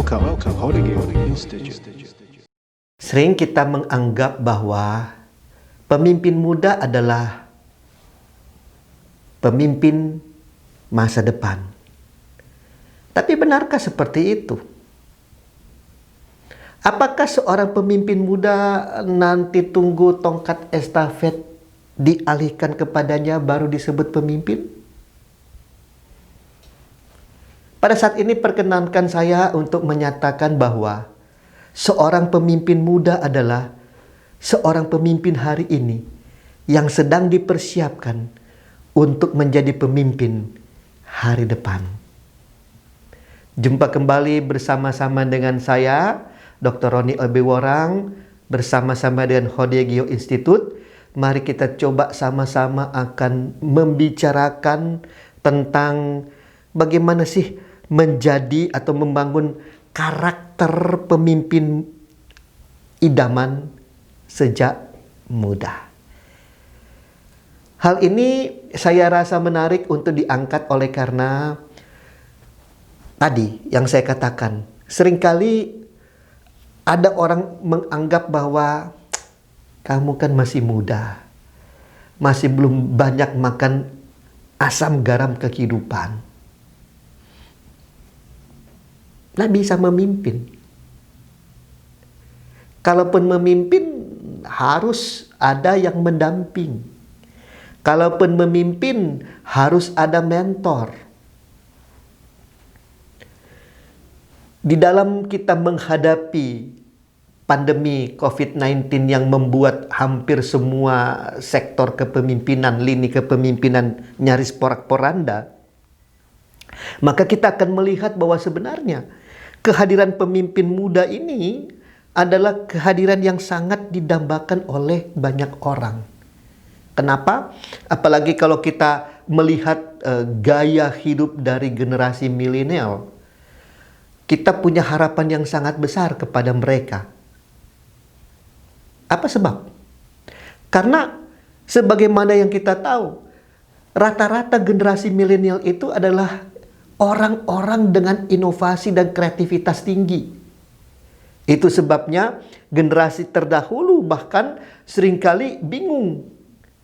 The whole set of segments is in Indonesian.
Welcome to Horigeo Institute. Sering kita menganggap bahwa pemimpin muda adalah pemimpin masa depan. Tapi benarkah seperti itu? Apakah seorang pemimpin muda nanti tunggu tongkat estafet dialihkan kepadanya baru disebut pemimpin? Pada saat ini perkenankan saya untuk menyatakan bahwa seorang pemimpin muda adalah seorang pemimpin hari ini yang sedang dipersiapkan untuk menjadi pemimpin hari depan. Jumpa kembali bersama-sama dengan saya, Dr. Roni Obeworang, bersama-sama dengan Horigeo Institute. Mari kita coba sama-sama akan membicarakan tentang bagaimana sih menjadi atau membangun karakter pemimpin idaman sejak muda. Hal ini saya rasa menarik untuk diangkat oleh karena tadi yang saya katakan, seringkali ada orang menganggap bahwa kamu kan masih muda, masih belum banyak makan asam garam kehidupan. Nggak bisa memimpin. Kalaupun memimpin, harus ada yang mendamping. Kalaupun memimpin, harus ada mentor. Di dalam kita menghadapi pandemi COVID-19 yang membuat hampir semua sektor kepemimpinan, lini kepemimpinan nyaris porak-poranda, maka kita akan melihat bahwa sebenarnya kehadiran pemimpin muda ini adalah kehadiran yang sangat didambakan oleh banyak orang. Kenapa? Apalagi kalau kita melihat gaya hidup dari generasi milenial, kita punya harapan yang sangat besar kepada mereka. Apa sebab? Karena sebagaimana yang kita tahu, rata-rata generasi milenial itu adalah orang-orang dengan inovasi dan kreativitas tinggi. Itu sebabnya generasi terdahulu bahkan seringkali bingung.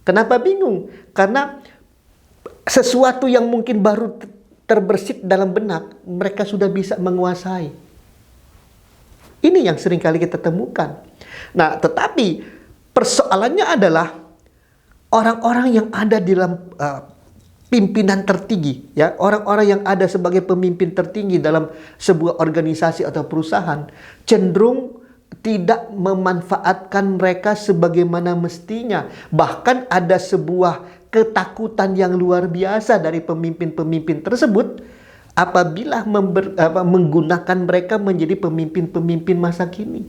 Kenapa bingung? Karena sesuatu yang mungkin baru terbersit dalam benak, mereka sudah bisa menguasai. Ini yang seringkali kita temukan. Nah, tetapi persoalannya adalah orang-orang yang ada di dalam pimpinan tertinggi, ya, orang-orang yang ada sebagai pemimpin tertinggi dalam sebuah organisasi atau perusahaan cenderung tidak memanfaatkan mereka sebagaimana mestinya. Bahkan ada sebuah ketakutan yang luar biasa dari pemimpin-pemimpin tersebut apabila menggunakan mereka menjadi pemimpin-pemimpin masa kini.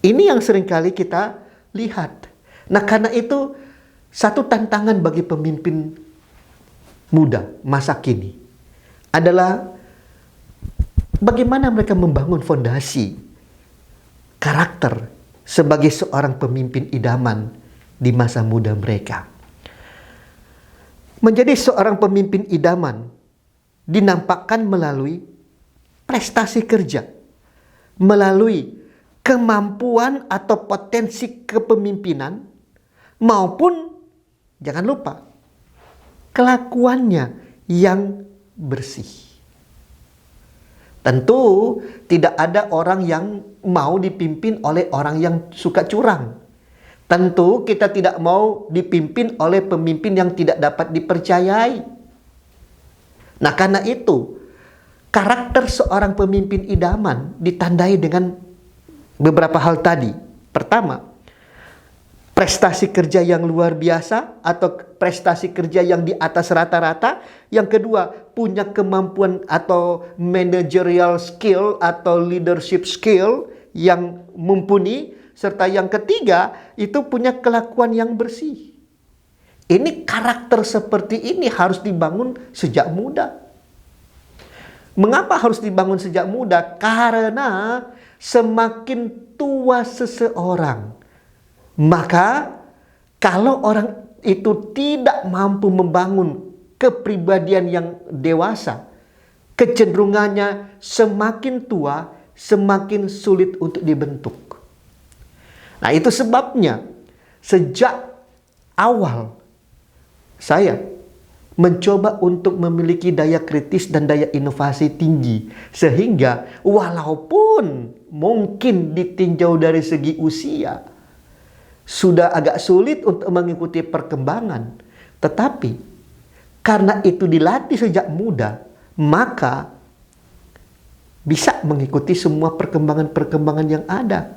Ini yang seringkali kita lihat. Nah, karena itu satu tantangan bagi pemimpin muda masa kini adalah bagaimana mereka membangun fondasi karakter sebagai seorang pemimpin idaman di masa muda mereka. Menjadi seorang pemimpin idaman dinampakkan melalui prestasi kerja, melalui kemampuan atau potensi kepemimpinan, maupun jangan lupa kelakuannya yang bersih. Tentu tidak ada orang yang mau dipimpin oleh orang yang suka curang. Tentu kita tidak mau dipimpin oleh pemimpin yang tidak dapat dipercayai. Nah, karena itu karakter seorang pemimpin idaman ditandai dengan beberapa hal tadi. Pertama, prestasi kerja yang luar biasa atau prestasi kerja yang di atas rata-rata. Yang kedua, punya kemampuan atau managerial skill atau leadership skill yang mumpuni. Serta yang ketiga, itu punya kelakuan yang bersih. Ini karakter seperti ini harus dibangun sejak muda. Mengapa harus dibangun sejak muda? Karena semakin tua seseorang, maka kalau orang itu tidak mampu membangun kepribadian yang dewasa, kecenderungannya semakin tua, semakin sulit untuk dibentuk. Nah, itu sebabnya sejak awal saya mencoba untuk memiliki daya kritis dan daya inovasi tinggi. Sehingga walaupun mungkin ditinjau dari segi usia sudah agak sulit untuk mengikuti perkembangan, tetapi karena itu dilatih sejak muda, maka bisa mengikuti semua perkembangan-perkembangan yang ada.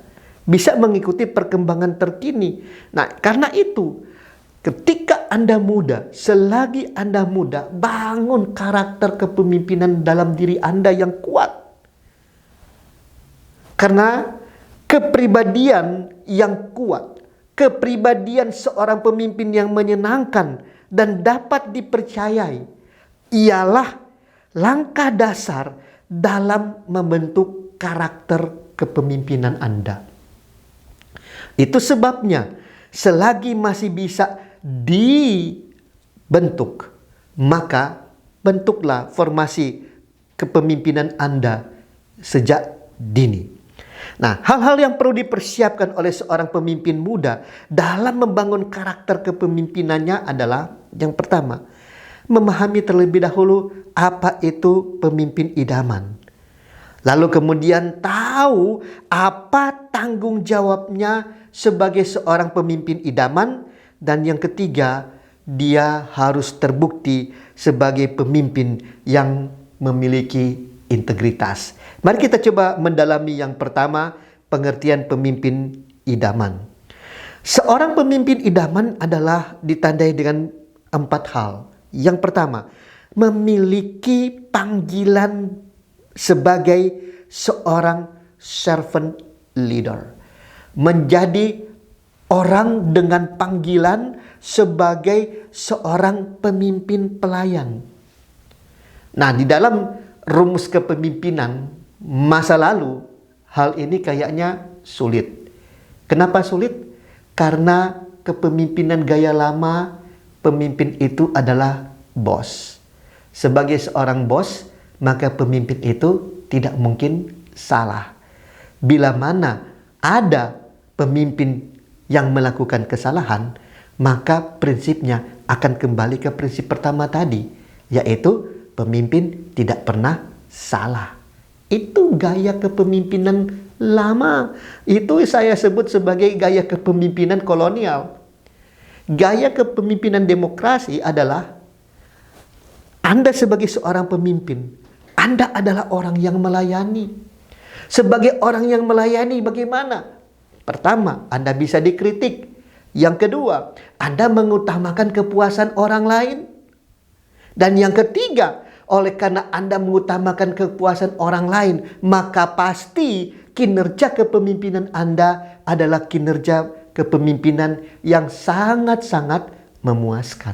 Bisa mengikuti perkembangan terkini. Nah, karena itu, ketika Anda muda, selagi Anda muda, bangun karakter kepemimpinan dalam diri Anda yang kuat. Karena kepribadian yang kuat, kepribadian seorang pemimpin yang menyenangkan dan dapat dipercayai, ialah langkah dasar dalam membentuk karakter kepemimpinan Anda. Itu sebabnya selagi masih bisa dibentuk, maka bentuklah formasi kepemimpinan Anda sejak dini. Nah, hal-hal yang perlu dipersiapkan oleh seorang pemimpin muda dalam membangun karakter kepemimpinannya adalah yang pertama, memahami terlebih dahulu apa itu pemimpin idaman. Lalu kemudian tahu apa tanggung jawabnya sebagai seorang pemimpin idaman. Dan yang ketiga, dia harus terbukti sebagai pemimpin yang memiliki integritas. Mari kita coba mendalami yang pertama, pengertian pemimpin idaman. Seorang pemimpin idaman adalah ditandai dengan 4 hal. Yang pertama, memiliki panggilan sebagai seorang servant leader. Menjadi orang dengan panggilan sebagai seorang pemimpin pelayan. Nah, di dalam rumus kepemimpinan masa lalu, hal ini kayaknya sulit. Kenapa sulit? Karena kepemimpinan gaya lama, pemimpin itu adalah bos. Sebagai seorang bos, maka pemimpin itu tidak mungkin salah. Bila mana ada pemimpin yang melakukan kesalahan, maka prinsipnya akan kembali ke prinsip pertama tadi, yaitu pemimpin tidak pernah salah. Itu gaya kepemimpinan lama. Itu saya sebut sebagai gaya kepemimpinan kolonial. Gaya kepemimpinan demokrasi adalah Anda sebagai seorang pemimpin, Anda adalah orang yang melayani. Sebagai orang yang melayani bagaimana? Pertama, Anda bisa dikritik. Yang kedua, Anda mengutamakan kepuasan orang lain. Dan yang ketiga, oleh karena Anda mengutamakan kepuasan orang lain, maka pasti kinerja kepemimpinan Anda adalah kinerja kepemimpinan yang sangat-sangat memuaskan.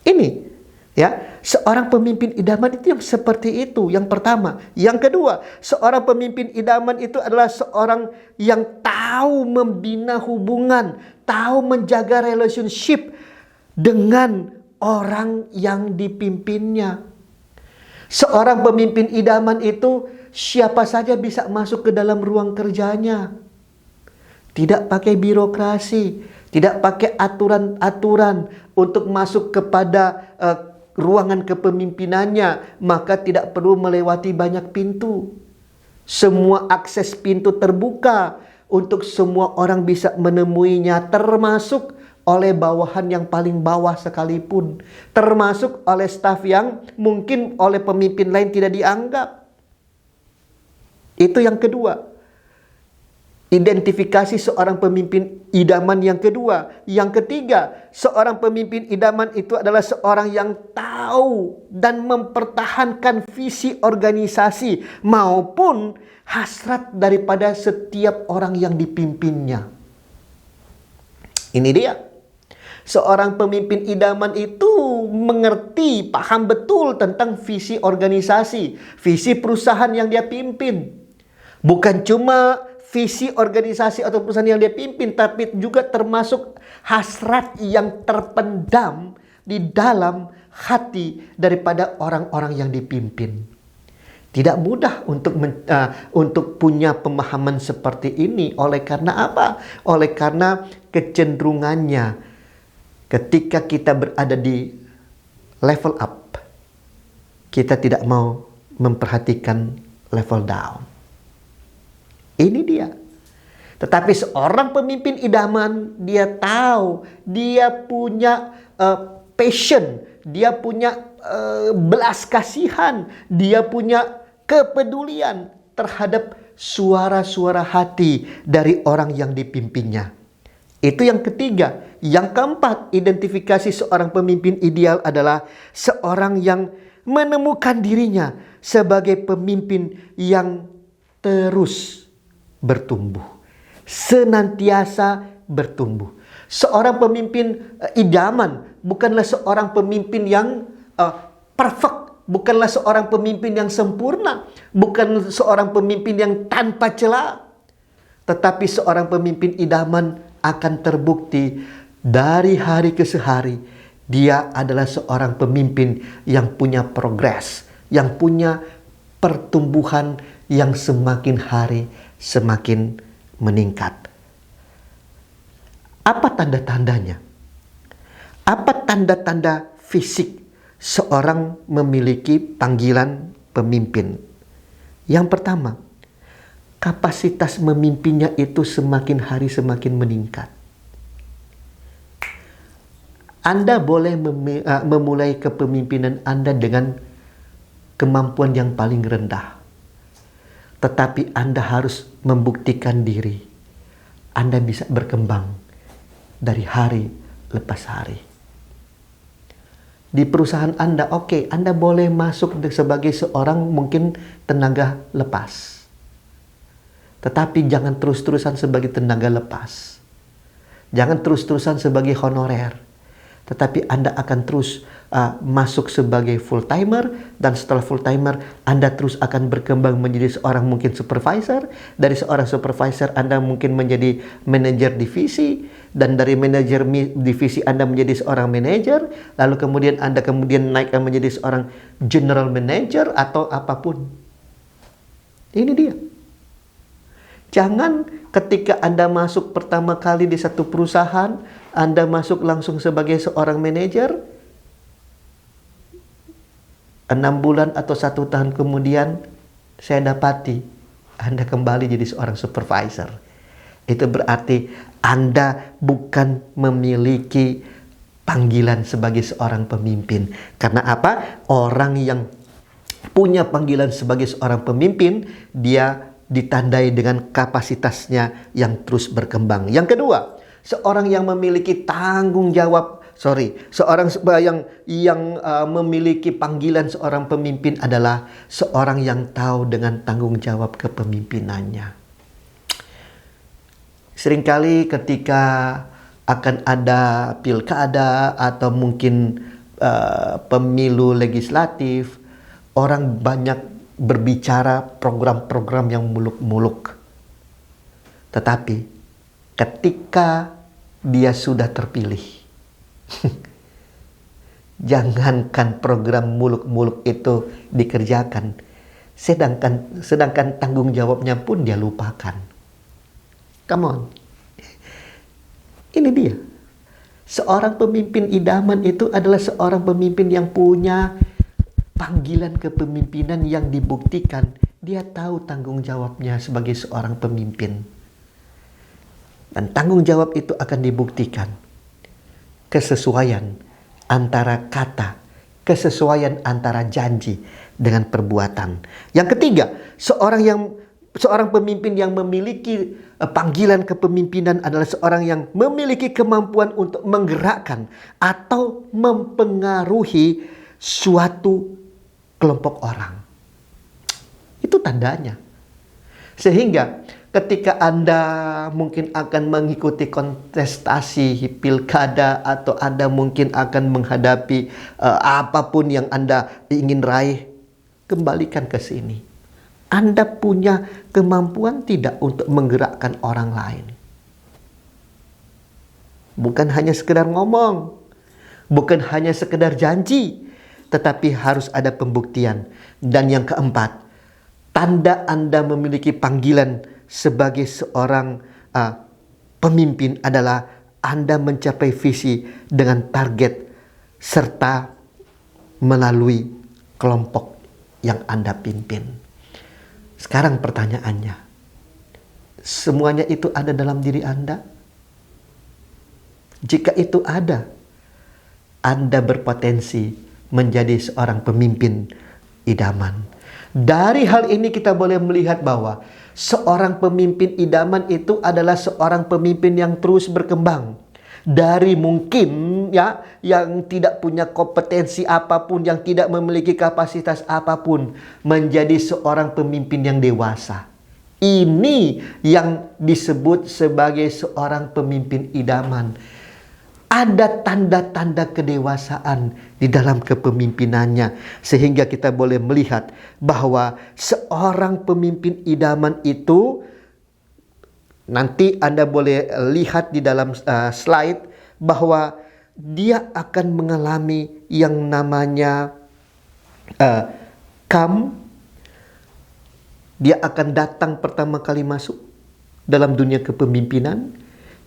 Ini ya, seorang pemimpin idaman itu yang seperti itu, yang pertama. Yang kedua, seorang pemimpin idaman itu adalah seorang yang tahu membina hubungan, tahu menjaga relationship dengan orang yang dipimpinnya. Seorang pemimpin idaman itu siapa saja bisa masuk ke dalam ruang kerjanya. Tidak pakai birokrasi, tidak pakai aturan-aturan untuk masuk kepada ruangan kepemimpinannya, maka tidak perlu melewati banyak pintu. Semua akses pintu terbuka untuk semua orang bisa menemuinya, termasuk oleh bawahan yang paling bawah sekalipun, termasuk oleh staf yang mungkin oleh pemimpin lain tidak dianggap. Itu yang kedua. Identifikasi seorang pemimpin idaman yang kedua. Yang ketiga, seorang pemimpin idaman itu adalah seorang yang tahu dan mempertahankan visi organisasi maupun hasrat daripada setiap orang yang dipimpinnya. Ini dia. Seorang pemimpin idaman itu mengerti, paham betul tentang visi organisasi, visi perusahaan yang dia pimpin. Bukan cuma visi organisasi atau perusahaan yang dia pimpin, tapi juga termasuk hasrat yang terpendam di dalam hati daripada orang-orang yang dipimpin. Tidak mudah untuk punya pemahaman seperti ini. Oleh karena apa? Oleh karena kecenderungannya ketika kita berada di level up, kita tidak mau memperhatikan level down. Ini dia. Tetapi seorang pemimpin idaman, dia tahu, dia punya passion, dia punya belas kasihan, dia punya kepedulian terhadap suara-suara hati dari orang yang dipimpinnya. Itu yang ketiga. Yang keempat, identifikasi seorang pemimpin ideal adalah seorang yang menemukan dirinya sebagai pemimpin yang terus bertumbuh, senantiasa bertumbuh. Seorang pemimpin idaman bukanlah seorang pemimpin yang perfect, bukanlah seorang pemimpin yang sempurna, bukan seorang pemimpin yang tanpa celah. Tetapi seorang pemimpin idaman akan terbukti dari hari ke hari. Dia adalah seorang pemimpin yang punya progres, yang punya pertumbuhan yang semakin hari semakin meningkat. Apa tanda-tandanya? Apa tanda-tanda fisik seorang memiliki panggilan pemimpin? Yang pertama, kapasitas memimpinnya itu semakin hari semakin meningkat. Anda boleh memulai kepemimpinan Anda dengan kemampuan yang paling rendah. Tetapi Anda harus membuktikan diri. Anda bisa berkembang dari hari lepas hari. Di perusahaan Anda, Anda boleh masuk sebagai seorang mungkin tenaga lepas. Tetapi jangan terus-terusan sebagai tenaga lepas. Jangan terus-terusan sebagai honorer. Tetapi Anda akan terus masuk sebagai full-timer. Dan setelah full-timer, Anda terus akan berkembang menjadi seorang mungkin supervisor. Dari seorang supervisor, Anda mungkin menjadi manajer divisi. Dan dari manajer divisi, Anda menjadi seorang manajer. Lalu kemudian Anda naik menjadi seorang general manager atau apapun. Ini dia. Jangan ketika Anda masuk pertama kali di satu perusahaan, Anda masuk langsung sebagai seorang manajer. 6 bulan atau 1 tahun kemudian, saya dapati Anda kembali jadi seorang supervisor. Itu berarti Anda bukan memiliki panggilan sebagai seorang pemimpin. Karena apa? Orang yang punya panggilan sebagai seorang pemimpin, dia ditandai dengan kapasitasnya yang terus berkembang. Yang kedua, seorang yang memiliki tanggung jawab, seorang yang memiliki panggilan seorang pemimpin adalah seorang yang tahu dengan tanggung jawab kepemimpinannya. Seringkali ketika akan ada pilkada atau mungkin pemilu legislatif, orang banyak berbicara program-program yang muluk-muluk. Tetapi ketika dia sudah terpilih, jangankan program muluk-muluk itu dikerjakan, sedangkan tanggung jawabnya pun dia lupakan. Come on. Ini dia. Seorang pemimpin idaman itu adalah seorang pemimpin yang punya panggilan kepemimpinan yang dibuktikan. Dia tahu tanggung jawabnya sebagai seorang pemimpin. Dan tanggung jawab itu akan dibuktikan. Kesesuaian antara kata, kesesuaian antara janji dengan perbuatan. Yang ketiga, seorang pemimpin yang memiliki panggilan kepemimpinan adalah seorang yang memiliki kemampuan untuk menggerakkan atau mempengaruhi suatu kelompok orang. Itu tandanya. Sehingga ketika Anda mungkin akan mengikuti kontestasi pilkada atau Anda mungkin akan menghadapi apapun yang Anda ingin raih, kembalikan ke sini. Anda punya kemampuan tidak untuk menggerakkan orang lain. Bukan hanya sekedar ngomong. Bukan hanya sekedar janji, tetapi harus ada pembuktian. Dan yang keempat, tanda Anda memiliki panggilan sebagai seorang pemimpin adalah Anda mencapai visi dengan target serta melalui kelompok yang Anda pimpin. Sekarang pertanyaannya, semuanya itu ada dalam diri Anda? Jika itu ada, Anda berpotensi menjadi seorang pemimpin idaman. Dari hal ini kita boleh melihat bahwa seorang pemimpin idaman itu adalah seorang pemimpin yang terus berkembang. Dari mungkin yang tidak punya kompetensi apapun, yang tidak memiliki kapasitas apapun, menjadi seorang pemimpin yang dewasa. Ini yang disebut sebagai seorang pemimpin idaman. Ada tanda-tanda kedewasaan di dalam kepemimpinannya. Sehingga kita boleh melihat bahwa seorang pemimpin idaman itu, nanti Anda boleh lihat di dalam slide, bahwa dia akan mengalami yang namanya dia akan datang pertama kali masuk dalam dunia kepemimpinan,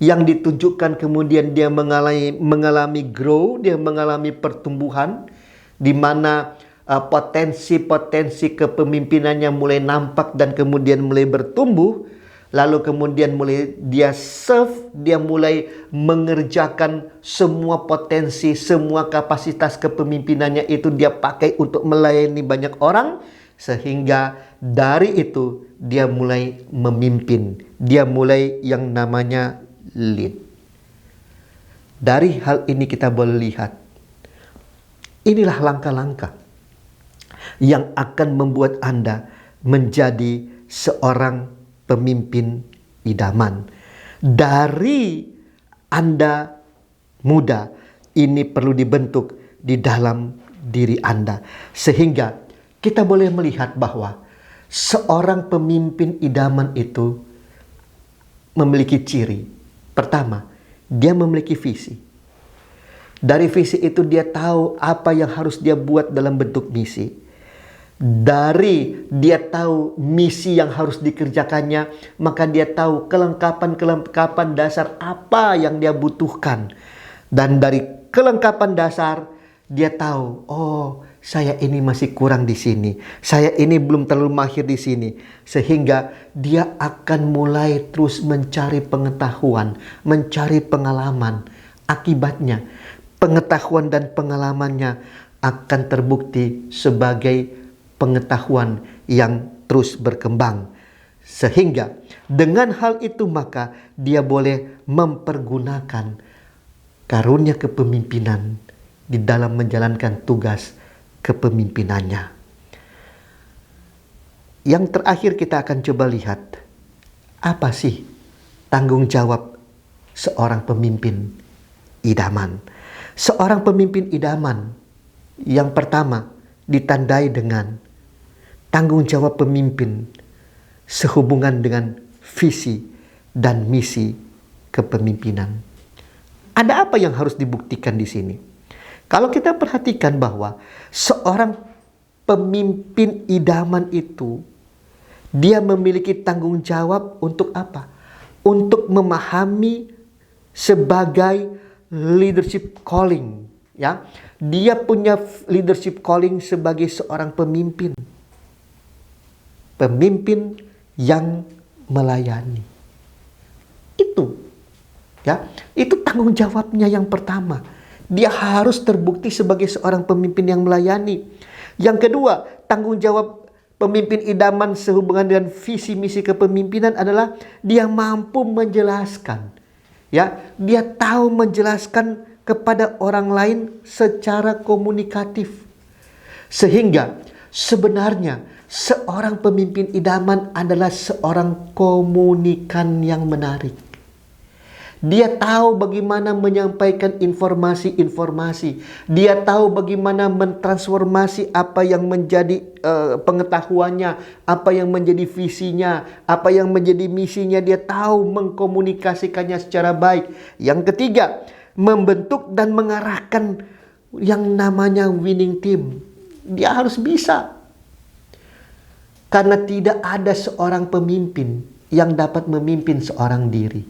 yang ditunjukkan kemudian dia mengalami grow, dia mengalami pertumbuhan, di mana potensi-potensi kepemimpinannya mulai nampak dan kemudian mulai bertumbuh. Lalu kemudian mulai dia serve, dia mulai mengerjakan semua potensi, semua kapasitas kepemimpinannya itu dia pakai untuk melayani banyak orang. Sehingga dari itu dia mulai memimpin, dia mulai yang namanya lead. Dari hal ini kita boleh lihat, inilah langkah-langkah yang akan membuat Anda menjadi seorang pemimpin idaman. Dari Anda muda, ini perlu dibentuk di dalam diri Anda. Sehingga kita boleh melihat bahwa seorang pemimpin idaman itu memiliki ciri. Pertama, dia memiliki visi. Dari visi itu dia tahu apa yang harus dia buat dalam bentuk misi. Dari dia tahu misi yang harus dikerjakannya, maka dia tahu kelengkapan dasar apa yang dia butuhkan. Dan dari kelengkapan dasar, dia tahu, oh, saya ini masih kurang di sini, saya ini belum terlalu mahir di sini. Sehingga dia akan mulai terus mencari pengetahuan, mencari pengalaman. Akibatnya, pengetahuan dan pengalamannya akan terbukti sebagai pengetahuan yang terus berkembang. Sehingga dengan hal itu maka dia boleh mempergunakan karunia kepemimpinan di dalam menjalankan tugas kepemimpinannya. Yang terakhir kita akan coba lihat, apa sih tanggung jawab seorang pemimpin idaman? Seorang pemimpin idaman yang pertama ditandai dengan tanggung jawab pemimpin sehubungan dengan visi dan misi kepemimpinan. Ada apa yang harus dibuktikan di sini? Kalau kita perhatikan bahwa seorang pemimpin idaman itu, dia memiliki tanggung jawab untuk apa? Untuk memahami sebagai leadership calling. Ya, dia punya leadership calling sebagai seorang pemimpin. Pemimpin yang melayani. Itu tanggung jawabnya yang pertama. Dia harus terbukti sebagai seorang pemimpin yang melayani. Yang kedua, tanggung jawab pemimpin idaman sehubungan dengan visi misi kepemimpinan adalah dia mampu menjelaskan. Ya, dia tahu menjelaskan kepada orang lain secara komunikatif. Sehingga sebenarnya seorang pemimpin idaman adalah seorang komunikan yang menarik. Dia tahu bagaimana menyampaikan informasi-informasi. Dia tahu bagaimana mentransformasi apa yang menjadi pengetahuannya, apa yang menjadi visinya, apa yang menjadi misinya. Dia tahu mengkomunikasikannya secara baik. Yang ketiga, membentuk dan mengarahkan yang namanya winning team. Dia harus bisa. Karena tidak ada seorang pemimpin yang dapat memimpin seorang diri.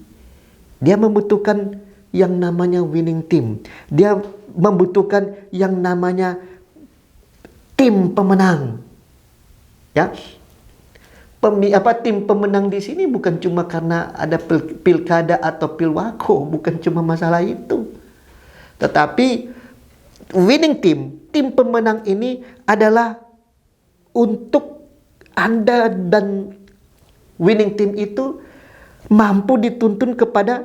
Dia membutuhkan yang namanya winning team. Dia membutuhkan yang namanya tim pemenang. Ya. Tim pemenang di sini bukan cuma karena ada pilkada atau pilwako, bukan cuma masalah itu. Tetapi winning team, tim pemenang ini adalah untuk Anda dan winning team itu mampu dituntun kepada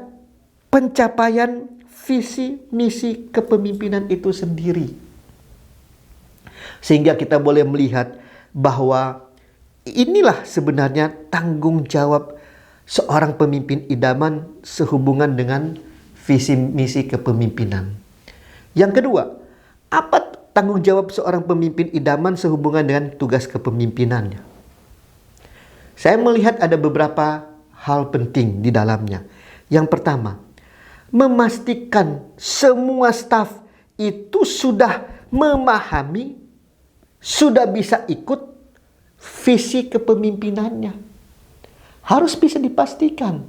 pencapaian visi misi kepemimpinan itu sendiri. Sehingga kita boleh melihat bahwa inilah sebenarnya tanggung jawab seorang pemimpin idaman sehubungan dengan visi misi kepemimpinan. Yang kedua, apa tanggung jawab seorang pemimpin idaman sehubungan dengan tugas kepemimpinannya? Saya melihat ada beberapa hal penting di dalamnya. Yang pertama, memastikan semua staf itu sudah memahami, sudah bisa ikut visi kepemimpinannya. Harus bisa dipastikan.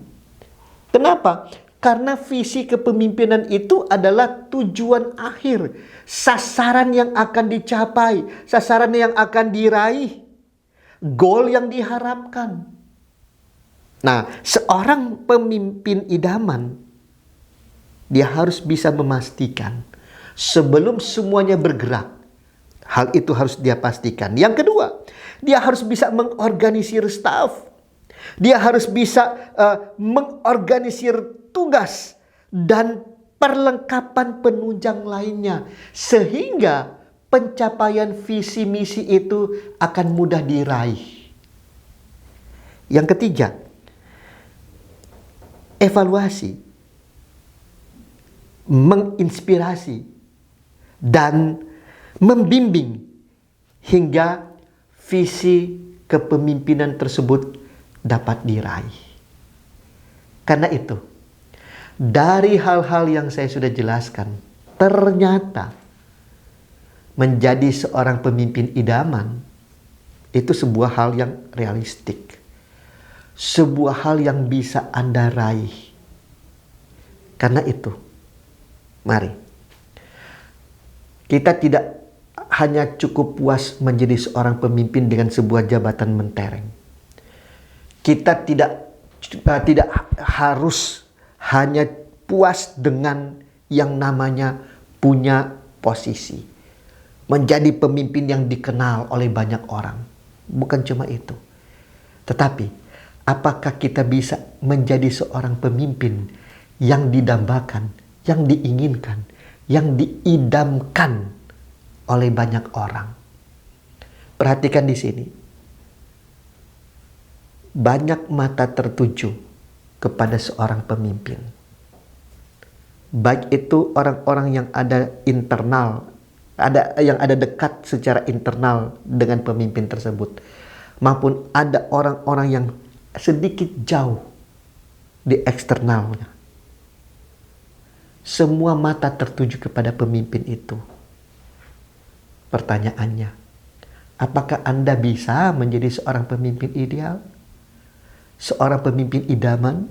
Kenapa? Karena visi kepemimpinan itu adalah tujuan akhir, sasaran yang akan dicapai, sasaran yang akan diraih, goal yang diharapkan. Nah, seorang pemimpin idaman, dia harus bisa memastikan sebelum semuanya bergerak. Hal itu harus dia pastikan. Yang kedua, dia harus bisa mengorganisir staf. Dia harus bisa mengorganisir tugas dan perlengkapan penunjang lainnya. Sehingga pencapaian visi misi itu akan mudah diraih. Yang ketiga, evaluasi, menginspirasi, dan membimbing hingga visi kepemimpinan tersebut dapat diraih. Karena itu, dari hal-hal yang saya sudah jelaskan, ternyata menjadi seorang pemimpin idaman itu sebuah hal yang realistik. Sebuah hal yang bisa Anda raih. Karena itu, mari kita tidak hanya cukup puas menjadi seorang pemimpin dengan sebuah jabatan mentereng. Kita tidak harus hanya puas dengan yang namanya punya posisi. Menjadi pemimpin yang dikenal oleh banyak orang. Bukan cuma itu. Tetapi, apakah kita bisa menjadi seorang pemimpin yang didambakan, yang diinginkan, yang diidamkan oleh banyak orang? Perhatikan di sini. Banyak mata tertuju kepada seorang pemimpin. Baik itu orang-orang yang ada internal, yang ada dekat secara internal dengan pemimpin tersebut, maupun ada orang-orang yang sedikit jauh di eksternalnya. Semua mata tertuju kepada pemimpin itu. Pertanyaannya, apakah Anda bisa menjadi seorang pemimpin ideal? Seorang pemimpin idaman?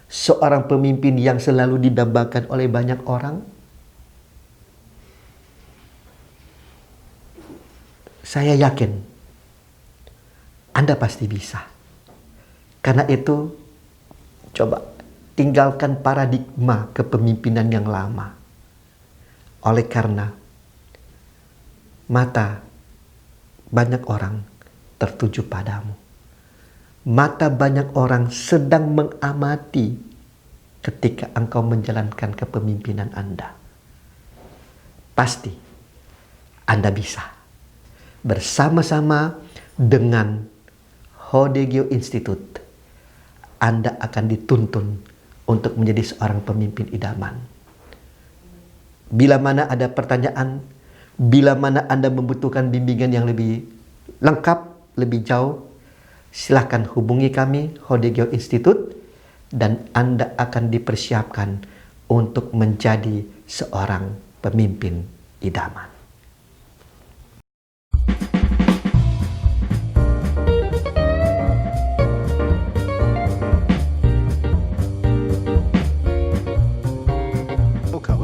Seorang pemimpin yang selalu didambakan oleh banyak orang? Saya yakin Anda pasti bisa. Karena itu, coba tinggalkan paradigma kepemimpinan yang lama. Oleh karena mata banyak orang tertuju padamu. Mata banyak orang sedang mengamati ketika engkau menjalankan kepemimpinan Anda. Pasti Anda bisa. Bersama-sama dengan Hodegyo Institute, Anda akan dituntun untuk menjadi seorang pemimpin idaman. Bila mana ada pertanyaan, bila mana Anda membutuhkan bimbingan yang lebih lengkap, lebih jauh, silakan hubungi kami, Hodegyo Institute, dan Anda akan dipersiapkan untuk menjadi seorang pemimpin idaman.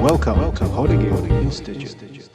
Welcome to Horigi Institute.